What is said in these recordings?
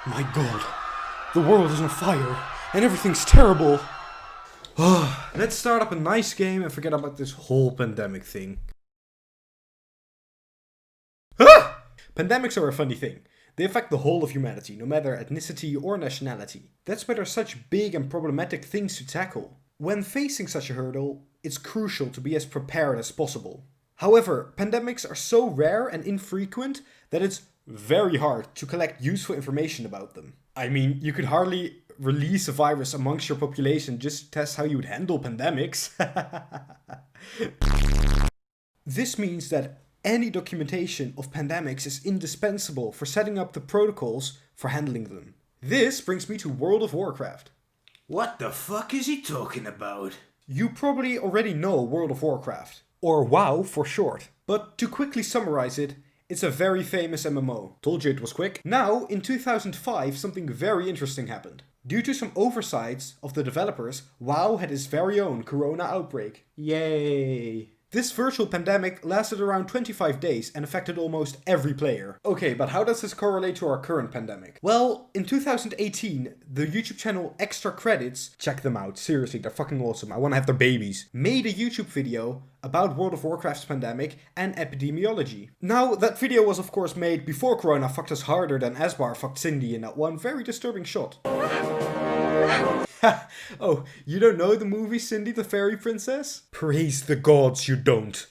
My god, the world is on fire, and everything's terrible. Let's start up a nice game and forget about this whole pandemic thing. Pandemics are a funny thing. They affect the whole of humanity, no matter ethnicity or nationality. That's why they're such big and problematic things to tackle. When facing such a hurdle, it's crucial to be as prepared as possible. However, pandemics are so rare and infrequent that it's very hard to collect useful information about them. I mean, you could hardly release a virus amongst your population just to test how you would handle pandemics. This means that any documentation of pandemics is indispensable for setting up the protocols for handling them. This brings me to World of Warcraft. What the fuck is he talking about? You probably already know World of Warcraft, or WoW for short. But to quickly summarize it, it's a very famous MMO. Told you it was quick. Now, in 2005, something very interesting happened. Due to some oversights of the developers, WoW had its very own corona outbreak. Yay! This virtual pandemic lasted around 25 days and affected almost every player. Okay, but how does this correlate to our current pandemic? Well, in 2018, the YouTube channel Extra Credits, check them out, seriously, they're fucking awesome, I wanna have their babies, made a YouTube video about World of Warcraft's pandemic and epidemiology. Now, that video was of course made before Corona fucked us harder than Asbar fucked Cindy in that one very disturbing shot. Oh, you don't know the movie Cindy the Fairy Princess? Praise the gods you don't.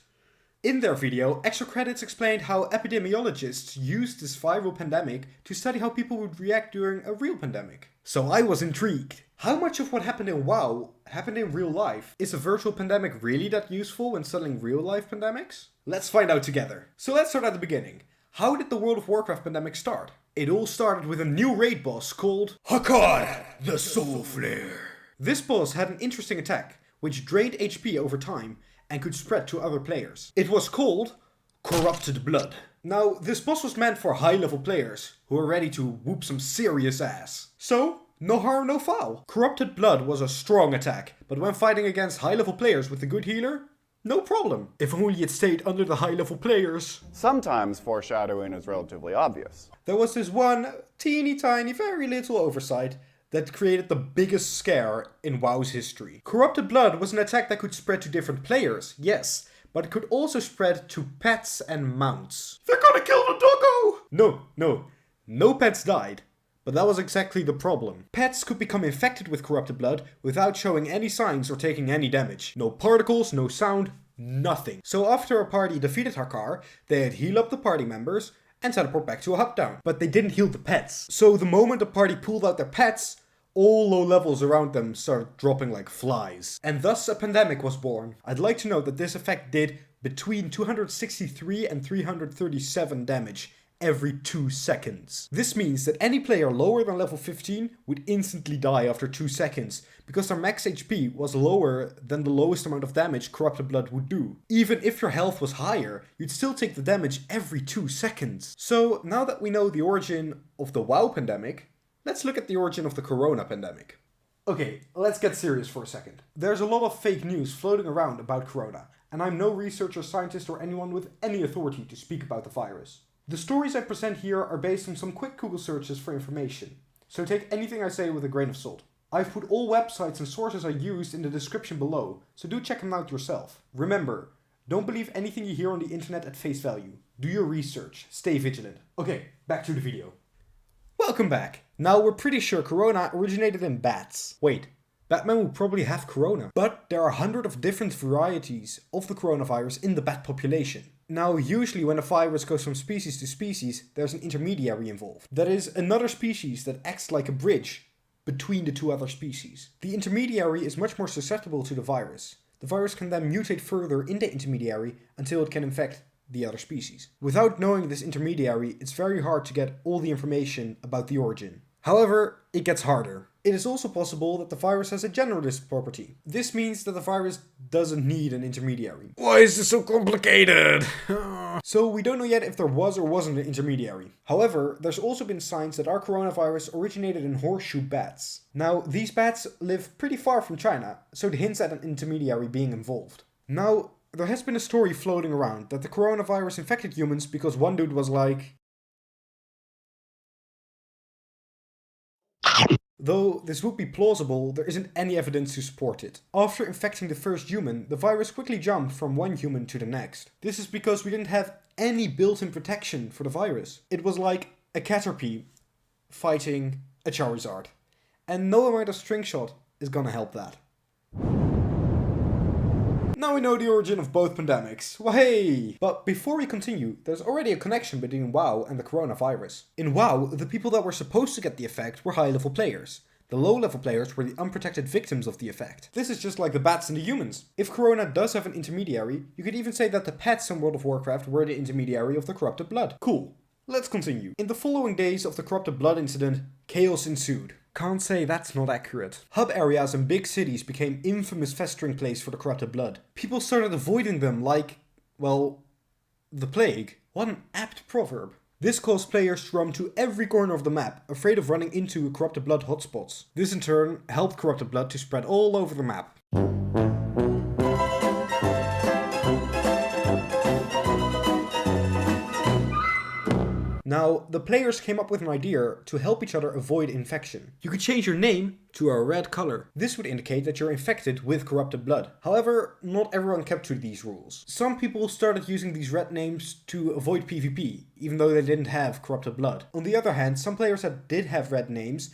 In their video, Extra Credits explained how epidemiologists used this viral pandemic to study how people would react during a real pandemic. So I was intrigued. How much of what happened in WoW happened in real life? Is a virtual pandemic really that useful when studying real life pandemics? Let's find out together. So let's start at the beginning. How did the World of Warcraft pandemic start? It all started with a new raid boss called Hakar, the Soul Flare. This boss had an interesting attack, which drained HP over time and could spread to other players. It was called Corrupted Blood. Now, this boss was meant for high-level players who were ready to whoop some serious ass. So, no harm, no foul. Corrupted Blood was a strong attack, but when fighting against high-level players with a good healer, no problem. If only it stayed under the high-level players. Sometimes foreshadowing is relatively obvious. There was this one teeny tiny, very little oversight that created the biggest scare in WoW's history. Corrupted Blood was an attack that could spread to different players, yes, but it could also spread to pets and mounts. They're gonna kill the doggo! No pets died. But that was exactly the problem. Pets could become infected with Corrupted Blood without showing any signs or taking any damage. No particles, no sound, nothing. So after a party defeated Hakar, they'd heal up the party members and teleport back to a hub down. But they didn't heal the pets. So the moment the party pulled out their pets, all low levels around them started dropping like flies. And thus a pandemic was born. I'd like to note that this effect did between 263 and 337 damage every 2 seconds. This means that any player lower than level 15 would instantly die after 2 seconds, because their max HP was lower than the lowest amount of damage Corrupted Blood would do. Even if your health was higher, you'd still take the damage every 2 seconds. So now that we know the origin of the WoW pandemic, let's look at the origin of the Corona pandemic. Okay, let's get serious for a second. There's a lot of fake news floating around about Corona, and I'm no researcher, scientist, or anyone with any authority to speak about the virus. The stories I present here are based on some quick Google searches for information, so take anything I say with a grain of salt. I've put all websites and sources I used in the description below, so do check them out yourself. Remember, don't believe anything you hear on the internet at face value. Do your research, stay vigilant. Okay, back to the video. Welcome back. Now we're pretty sure Corona originated in bats. Wait, Batman will probably have Corona. But there are 100 of different varieties of the coronavirus in the bat population. Now, usually when a virus goes from species to species, there's an intermediary involved. That is, another species that acts like a bridge between the two other species. The intermediary is much more susceptible to the virus. The virus can then mutate further in the intermediary until it can infect the other species. Without knowing this intermediary, it's very hard to get all the information about the origin. However, it gets harder. It is also possible that the virus has a generalist property. This means that the virus doesn't need an intermediary. Why is this so complicated? So we don't know yet if there was or wasn't an intermediary. However, there's also been signs that our coronavirus originated in horseshoe bats. Now, these bats live pretty far from China, so it hints at an intermediary being involved. Now, there has been a story floating around that the coronavirus infected humans because one dude was like, Though this would be plausible, there isn't any evidence to support it. After infecting the first human, the virus quickly jumped from one human to the next. This is because we didn't have any built-in protection for the virus. It was like a Caterpie fighting a Charizard. And no amount of string shot is gonna help that. Now we know the origin of both pandemics. Wahey! But before we continue, there's already a connection between WoW and the coronavirus. In WoW, the people that were supposed to get the effect were high-level players. The low-level players were the unprotected victims of the effect. This is just like the bats and the humans. If Corona does have an intermediary, you could even say that the pets in World of Warcraft were the intermediary of the corrupted blood. Cool. Let's continue. In the following days of the corrupted blood incident, chaos ensued. Can't say that's not accurate. Hub areas and big cities became infamous festering place for the corrupted blood. People started avoiding them like, well, the plague. What an apt proverb. This caused players to roam to every corner of the map, afraid of running into corrupted blood hotspots. This in turn helped corrupted blood to spread all over the map. Now, the players came up with an idea to help each other avoid infection. You could change your name to a red color. This would indicate that you're infected with corrupted blood. However, not everyone kept to these rules. Some people started using these red names to avoid PvP, even though they didn't have corrupted blood. On the other hand, some players that did have red names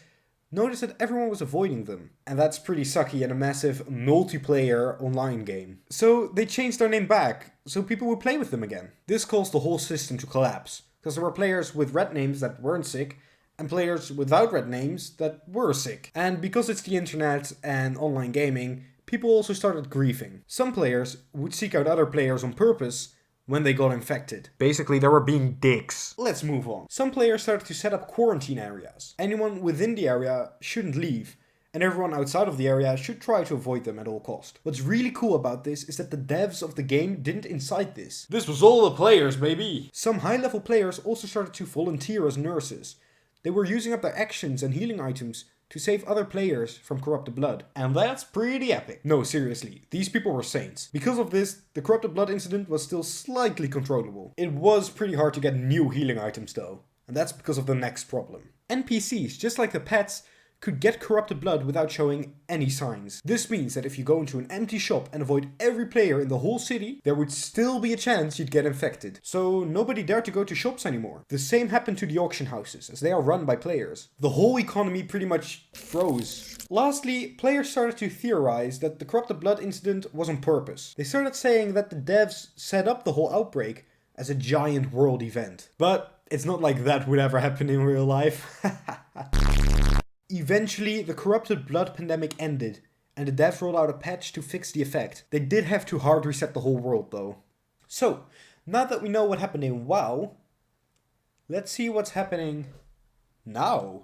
noticed that everyone was avoiding them. And that's pretty sucky in a massive multiplayer online game. So they changed their name back, so people would play with them again. This caused the whole system to collapse. Because there were players with red names that weren't sick, and players without red names that were sick. And because it's the internet and online gaming, people also started griefing. Some players would seek out other players on purpose when they got infected. Basically, they were being dicks. Let's move on. Some players started to set up quarantine areas. Anyone within the area shouldn't leave, and everyone outside of the area should try to avoid them at all cost. What's really cool about this is that the devs of the game didn't incite this. This was all the players, baby. Some high-level players also started to volunteer as nurses. They were using up their actions and healing items to save other players from corrupted blood. And that's pretty epic. No, seriously, these people were saints. Because of this, the corrupted blood incident was still slightly controllable. It was pretty hard to get new healing items though, and that's because of the next problem. NPCs, just like the pets, could get corrupted blood without showing any signs. This means that if you go into an empty shop and avoid every player in the whole city, there would still be a chance you'd get infected. So nobody dared to go to shops anymore. The same happened to the auction houses, as they are run by players. The whole economy pretty much froze. Lastly, players started to theorize that the corrupted blood incident was on purpose. They started saying that the devs set up the whole outbreak as a giant world event. But it's not like that would ever happen in real life. Eventually, the corrupted blood pandemic ended, and the devs rolled out a patch to fix the effect. They did have to hard reset the whole world though. So, now that we know what happened in WoW, let's see what's happening now.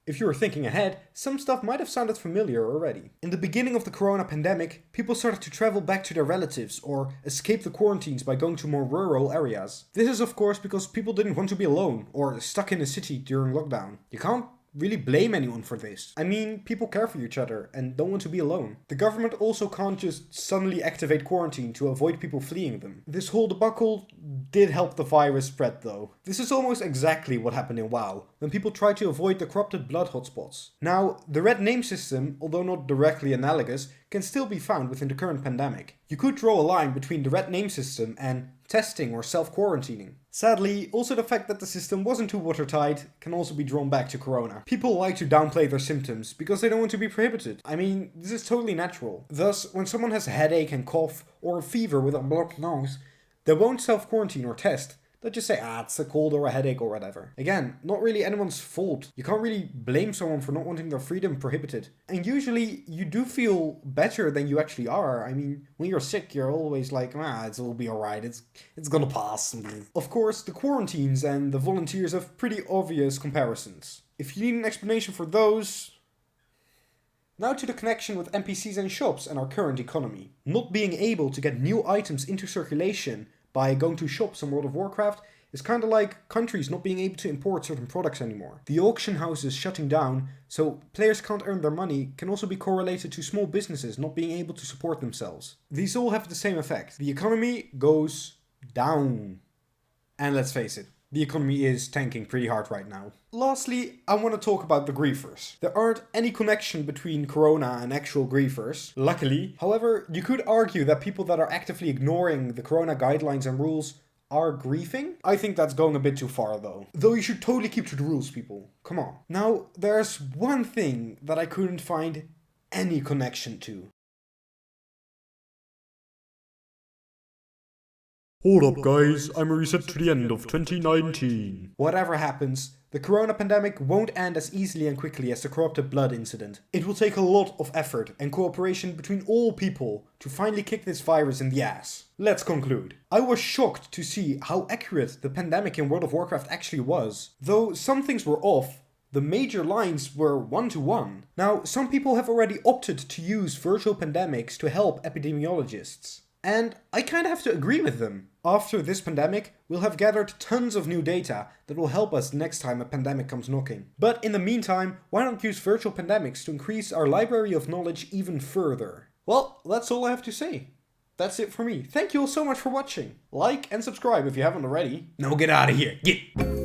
If you were thinking ahead, some stuff might have sounded familiar already. In the beginning of the corona pandemic, people started to travel back to their relatives or escape the quarantines by going to more rural areas. This is of course because people didn't want to be alone or stuck in a city during lockdown. You can't really blame anyone for this. I mean, people care for each other and don't want to be alone. The government also can't just suddenly activate quarantine to avoid people fleeing them. This whole debacle did help the virus spread though. This is almost exactly what happened in WoW, when people tried to avoid the corrupted blood hotspots. Now, the red name system, although not directly analogous, can still be found within the current pandemic. You could draw a line between the red name system and testing or self-quarantining. Sadly, also the fact that the system wasn't too watertight can also be drawn back to corona. People like to downplay their symptoms because they don't want to be prohibited. I mean, this is totally natural. Thus, when someone has a headache and cough or a fever with a blocked nose, they won't self-quarantine or test. They'll just say, it's a cold or a headache or whatever. Again, not really anyone's fault. You can't really blame someone for not wanting their freedom prohibited. And usually, you do feel better than you actually are. I mean, when you're sick, you're always like, it'll be alright, it's gonna pass. Of course, the quarantines and the volunteers have pretty obvious comparisons. If you need an explanation for those... Now to the connection with NPCs and shops and our current economy. Not being able to get new items into circulation by going to shops in World of Warcraft is kind of like countries not being able to import certain products anymore. The auction houses shutting down, so players can't earn their money, can also be correlated to small businesses not being able to support themselves. These all have the same effect. The economy goes down. And let's face it, the economy is tanking pretty hard right now. Lastly, I want to talk about the griefers. There aren't any connection between Corona and actual griefers, luckily. However, you could argue that people that are actively ignoring the Corona guidelines and rules are griefing? I think that's going a bit too far though. Though you should totally keep to the rules, people. Come on. Now, there's one thing that I couldn't find any connection to. Hold up, guys. I'm reset to the end of 2019. Whatever happens, the corona pandemic won't end as easily and quickly as the corrupted blood incident. It will take a lot of effort and cooperation between all people to finally kick this virus in the ass. Let's conclude. I was shocked to see how accurate the pandemic in World of Warcraft actually was. Though some things were off, the major lines were one-to-one. Now, some people have already opted to use virtual pandemics to help epidemiologists. And I kinda have to agree with them. After this pandemic, we'll have gathered tons of new data that will help us next time a pandemic comes knocking. But in the meantime, why not use virtual pandemics to increase our library of knowledge even further? Well, that's all I have to say. That's it for me. Thank you all so much for watching. Like and subscribe if you haven't already. Now get out of here. Get!